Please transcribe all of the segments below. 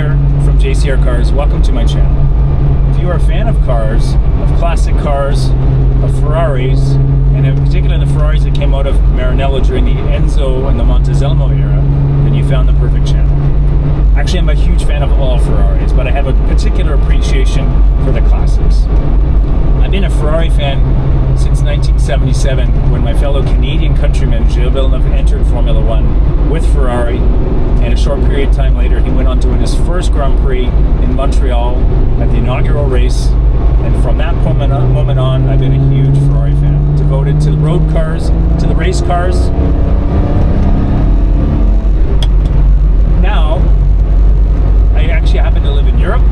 here from JCR Cars. Welcome to my channel. If you are a fan of cars, of classic cars, of Ferraris, and in particular the Ferraris that came out of Maranello during the Enzo and the Montezemolo era, then you found the perfect channel. Actually, I'm a huge fan of all Ferraris, but I have a particular appreciation for the classics. I've been a Ferrari fan since 1977, when my fellow Canadian countryman Gilles Villeneuve entered Formula One with Ferrari, and a short period of time later he went on to win his first Grand Prix in Montreal at the inaugural race, and from that moment on I've been a huge Ferrari fan, devoted to the road cars, to the race cars. Now, I actually happen to live in Europe,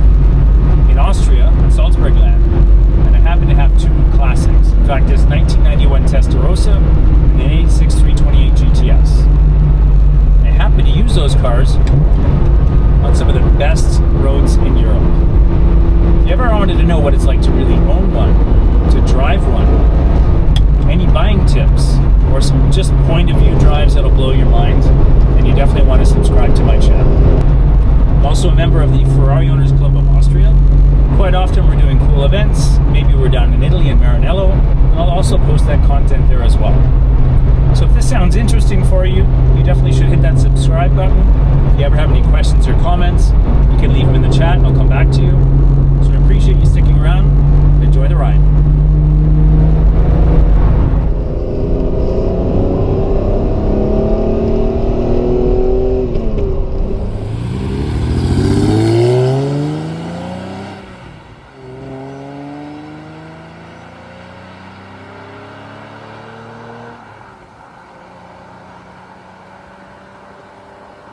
in Austria, in Salzburg land, and I happen to have two classics. In fact, there's 1991 Testarossa and an 86 328 GTS. I happen to use those cars on some of the best roads in Europe. If you ever wanted to know what it's like to really own one, to drive one, any buying tips, or some just point of view drives that'll blow your mind, then you definitely want to subscribe to my channel. I'm also a member of the Ferrari Owners Club of Austria. Quite often we're doing cool events. Maybe we're down in Italy and Maranello, and I'll also post that content there as well. So if this sounds interesting for you, you definitely should hit that subscribe button. If you ever have any questions or comments, you can leave them in the chat and I'll come back to you. So I appreciate you sticking around. Enjoy the ride.